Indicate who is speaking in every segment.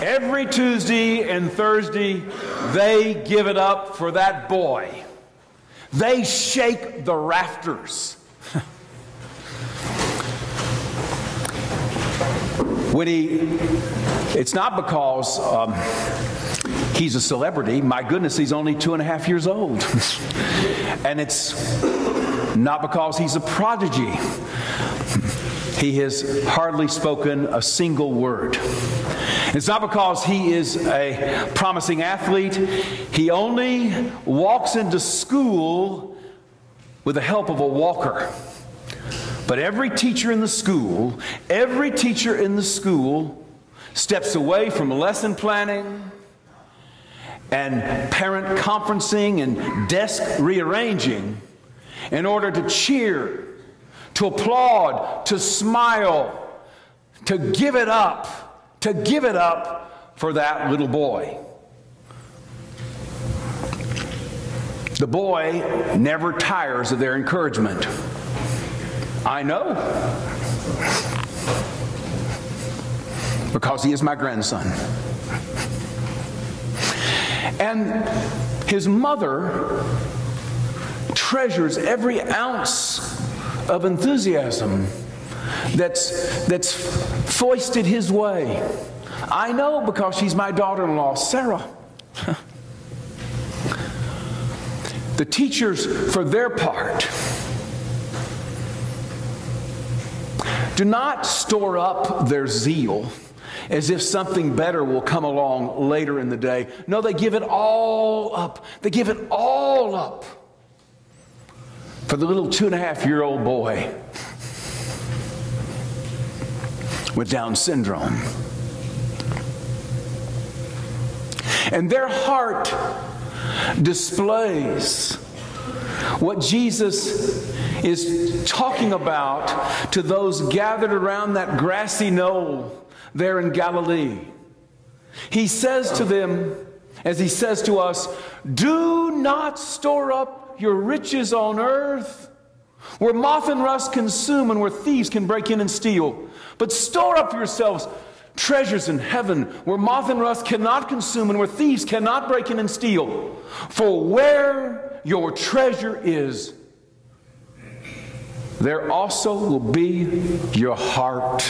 Speaker 1: Every Tuesday and Thursday, they give it up for that boy. They shake the rafters. It's not because he's a celebrity. My goodness, he's only 2.5 years old. And it's not because he's a prodigy. He has hardly spoken a single word. It's not because he is a promising athlete. He only walks into school with the help of a walker. But every teacher in the school steps away from lesson planning and parent conferencing and desk rearranging in order to cheer, to applaud, to smile, to give it up for that little boy. The boy never tires of their encouragement. I know, because he is my grandson. And his mother treasures every ounce of enthusiasm that's foisted his way. I know, because she's my daughter-in-law, Sarah. The teachers, for their part, do not store up their zeal as if something better will come along later in the day. No, they give it all up. They give it all up for the little 2.5-year-old boy with Down syndrome. And their heart displays what Jesus is talking about to those gathered around that grassy knoll there in Galilee. He says to them, as he says to us, do not store up your riches on earth, where moth and rust consume and where thieves can break in and steal. But store up yourselves treasures in heaven, where moth and rust cannot consume and where thieves cannot break in and steal. For where your treasure is, there also will be your heart.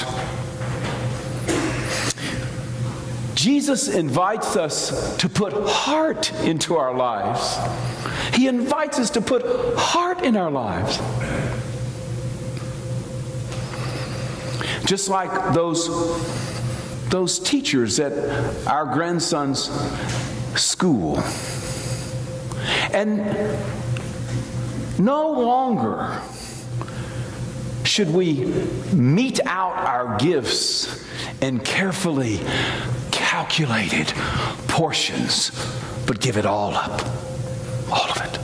Speaker 1: Jesus invites us to put heart into our lives. He invites us to put heart in our lives. Just like those teachers at our grandson's school. And no longer should we mete out our gifts in carefully calculated portions, but give it all up. All of it.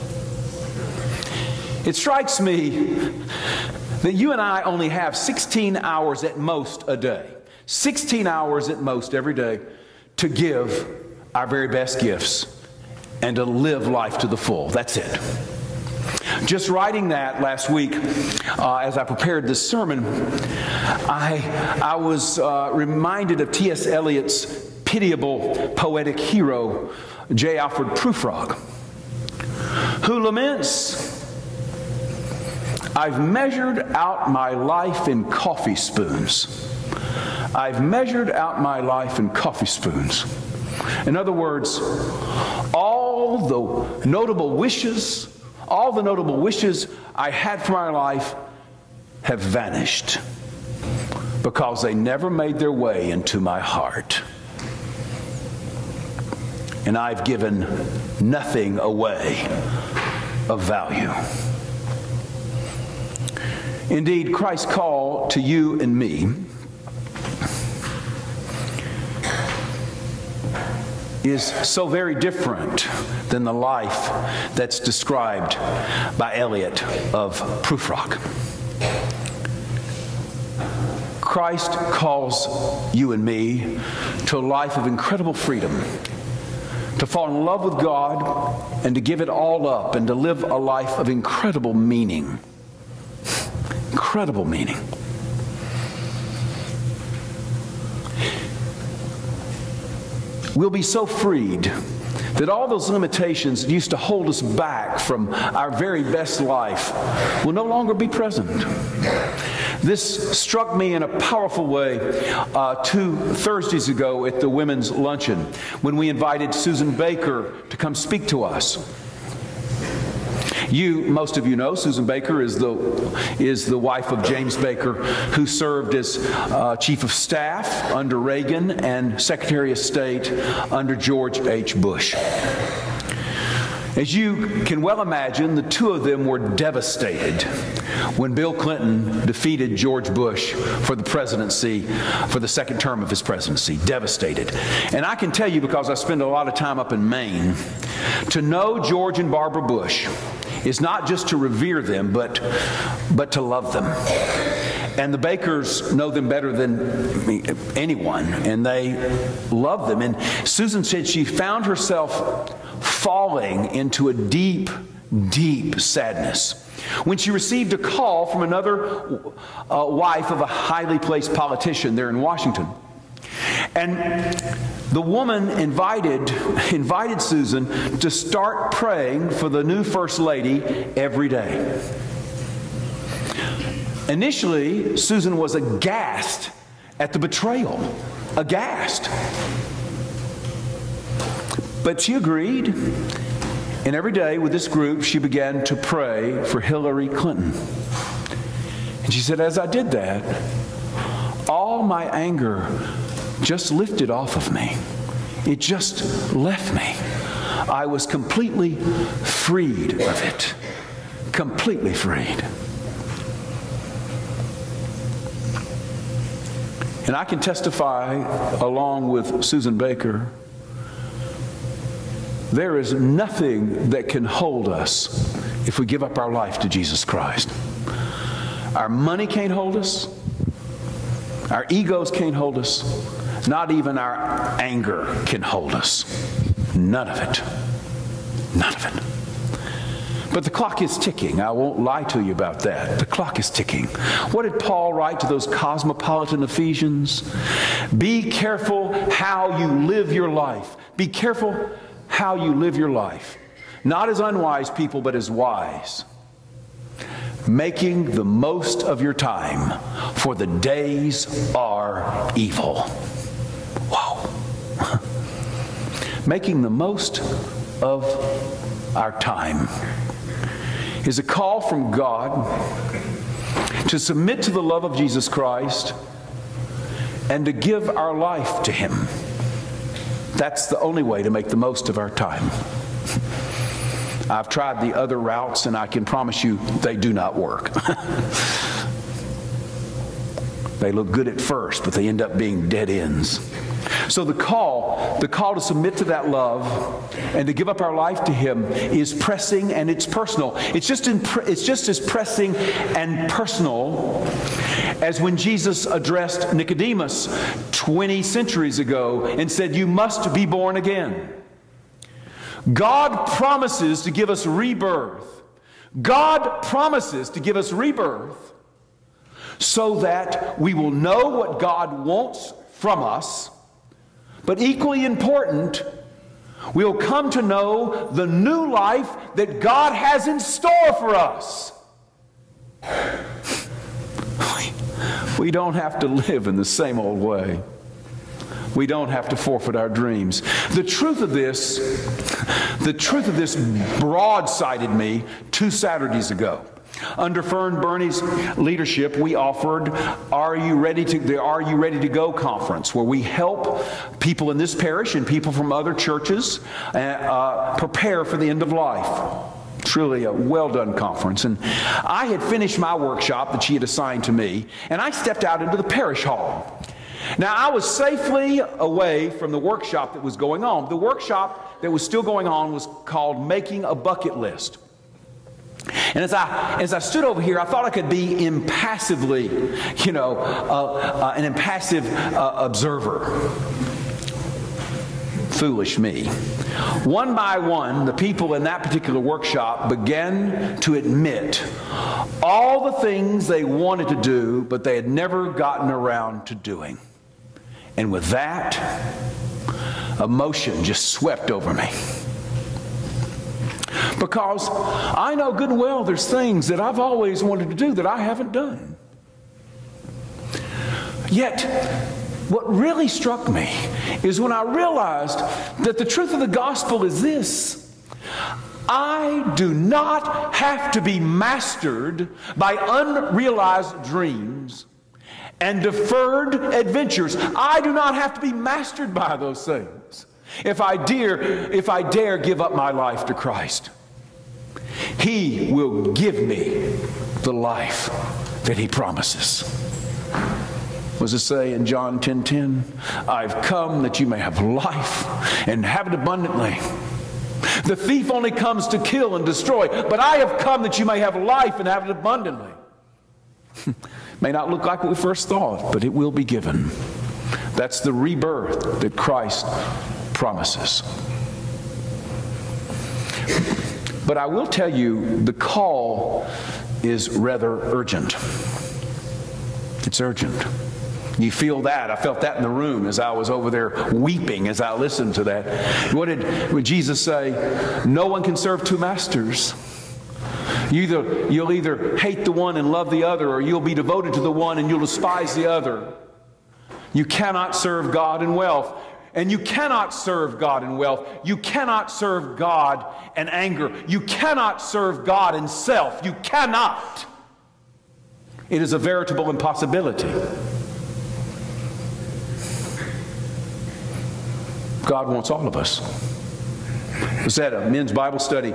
Speaker 1: It strikes me that you and I only have 16 hours at most a day. 16 hours at most every day to give our very best gifts and to live life to the full. That's it. Just writing that last week, as I prepared this sermon, I was reminded of T.S. Eliot's pitiable poetic hero, J. Alfred Prufrock, who laments, I've measured out my life in coffee spoons. I've measured out my life in coffee spoons. In other words, all the notable wishes I had for my life have vanished because they never made their way into my heart. And I've given nothing away of value. Indeed, Christ's call to you and me is so very different than the life that's described by Eliot of Prufrock. Christ calls you and me to a life of incredible freedom, to fall in love with God and to give it all up and to live a life of incredible meaning. Incredible meaning. we'll be so freed that all those limitations that used to hold us back from our very best life will no longer be present. This struck me in a powerful way 2 Thursdays ago at the women's luncheon when we invited Susan Baker to come speak to us. Most of you know, Susan Baker is the wife of James Baker, who served as Chief of Staff under Reagan and Secretary of State under George H. Bush. As you can well imagine, the two of them were devastated when Bill Clinton defeated George Bush for the presidency, for the second term of his presidency. Devastated. And I can tell you, because I spend a lot of time up in Maine, to know George and Barbara Bush is not just to revere them, but to love them. And the Bakers know them better than anyone, and they love them. And Susan said she found herself falling into a deep, deep sadness when she received a call from another wife of a highly placed politician there in Washington. And the woman invited Susan to start praying for the new First Lady every day. Initially, Susan was aghast at the betrayal. Aghast. But she agreed, and every day with this group, she began to pray for Hillary Clinton. And she said, as I did that, all my anger just lifted off of me. It just left me. I was completely freed of it. Completely freed. And I can testify, along with Susan Baker, there is nothing that can hold us if we give up our life to Jesus Christ. Our money can't hold us. Our egos can't hold us. Not even our anger can hold us. None of it. None of it. But the clock is ticking. I won't lie to you about that. The clock is ticking. What did Paul write to those cosmopolitan Ephesians? Be careful how you live your life. Be careful how you live your life. Not as unwise people, but as wise. Making the most of your time, for the days are evil. Whoa. Making the most of our time is a call from God to submit to the love of Jesus Christ and to give our life to Him. That's the only way to make the most of our time. I've tried the other routes, and I can promise you they do not work. They look good at first, but they end up being dead ends. So the call to submit to that love and to give up our life to Him is pressing, and it's personal. It's just as pressing and personal as when Jesus addressed Nicodemus 20 centuries ago and said, "You must be born again." God promises to give us rebirth. God promises to give us rebirth so that we will know what God wants from us. But equally important, we'll come to know the new life that God has in store for us. We don't have to live in the same old way. We don't have to forfeit our dreams. The truth of this broadsided me 2 Saturdays ago. Under Fern Burney's leadership, we offered the Are You Ready to Go conference, where we help people in this parish and people from other churches prepare for the end of life. Truly a well-done conference. And I had finished my workshop that she had assigned to me, and I stepped out into the parish hall. Now, I was safely away from the workshop that was going on. The workshop that was still going on was called Making a Bucket List. And as I stood over here, I thought I could be impassively, an impassive observer. Foolish me. One by one, the people in that particular workshop began to admit all the things they wanted to do, but they had never gotten around to doing. And with that, emotion just swept over me. Because I know good and well there's things that I've always wanted to do that I haven't done. Yet, what really struck me is when I realized that the truth of the gospel is this: I do not have to be mastered by unrealized dreams and deferred adventures. I do not have to be mastered by those things if I dare give up my life to Christ. He will give me the life that He promises. What does it say in John 10:10? I've come that you may have life and have it abundantly. The thief only comes to kill and destroy, but I have come that you may have life and have it abundantly. May not look like what we first thought, but it will be given. That's the rebirth that Christ promises. But I will tell you, the call is rather urgent. It's urgent. You feel that. I felt that in the room as I was over there weeping as I listened to that. What did Jesus say? No one can serve two masters. You'll either hate the one and love the other, or you'll be devoted to the one and you'll despise the other. You cannot serve God and wealth. And you cannot serve God in wealth. You cannot serve God in anger. You cannot serve God in self. You cannot. It is a veritable impossibility. God wants all of us. I was at a men's Bible study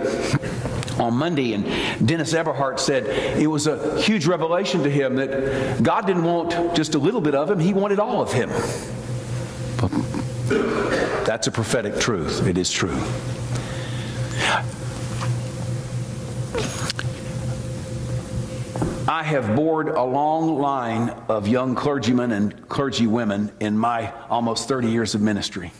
Speaker 1: on Monday, and Dennis Everhart said it was a huge revelation to him that God didn't want just a little bit of him. He wanted all of him. That's a prophetic truth. It is true. I have bored a long line of young clergymen and clergy women in my almost 30 years of ministry.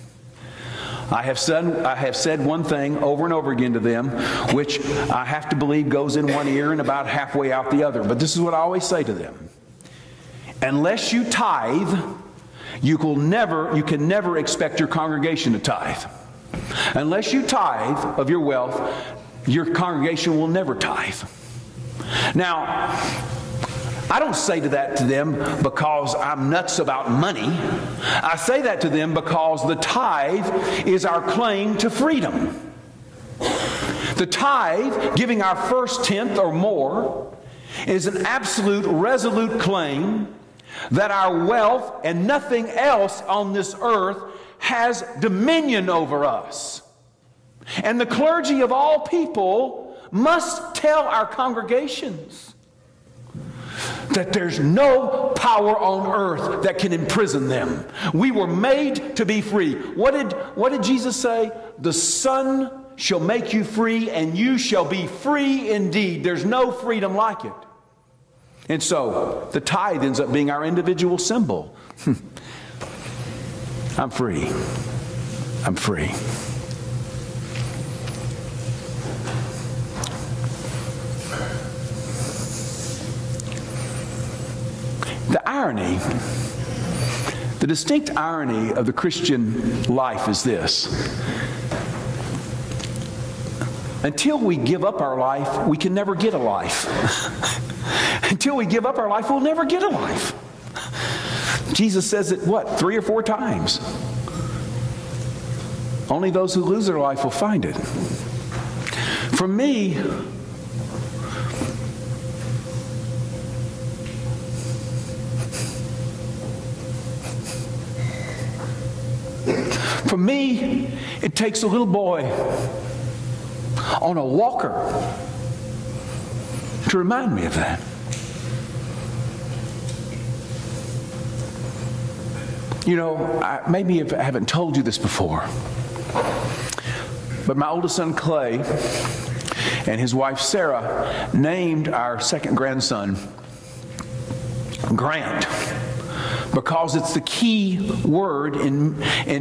Speaker 1: I have said one thing over and over again to them, which I have to believe goes in one ear and about halfway out the other. But this is what I always say to them. Unless you tithe, you can never expect your congregation to tithe. Unless you tithe of your wealth, your congregation will never tithe. Now, I don't say that to them because I'm nuts about money. I say that to them because the tithe is our claim to freedom. The tithe, giving our first tenth or more, is an absolute, resolute claim that our wealth and nothing else on this earth has dominion over us. And the clergy of all people must tell our congregations that there's no power on earth that can imprison them. We were made to be free. What did Jesus say? The Son shall make you free, and you shall be free indeed. There's no freedom like it. And so the tithe ends up being our individual symbol. I'm free. I'm free. The irony, the distinct irony of the Christian life is this. Until we give up our life, we can never get a life. Until we give up our life, we'll never get a life. Jesus says it, what, 3 or 4 times? Only those who lose their life will find it. For me, it takes a little boy on a walker to remind me of that. You know, maybe I haven't told you this before, but my oldest son Clay and his wife Sarah named our second grandson Grant, because it's the key word in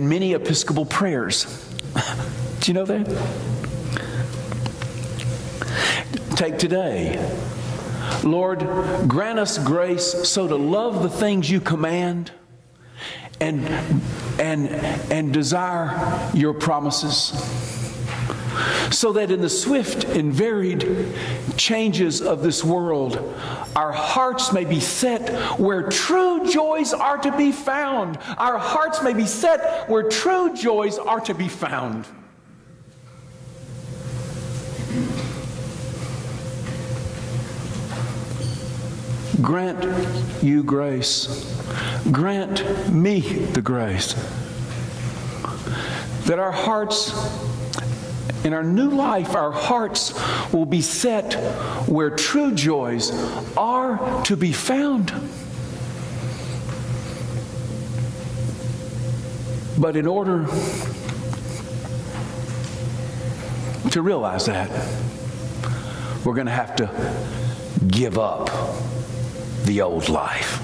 Speaker 1: many Episcopal prayers. Do you know that? Take today. Lord, grant us grace so to love the things you command and desire your promises, so that in the swift and varied changes of this world, our hearts may be set where true joys are to be found. Our hearts may be set where true joys are to be found. Grant you grace. Grant me the grace that our hearts, in our new life, our hearts will be set where true joys are to be found. But in order to realize that, we're going to have to give up the old life.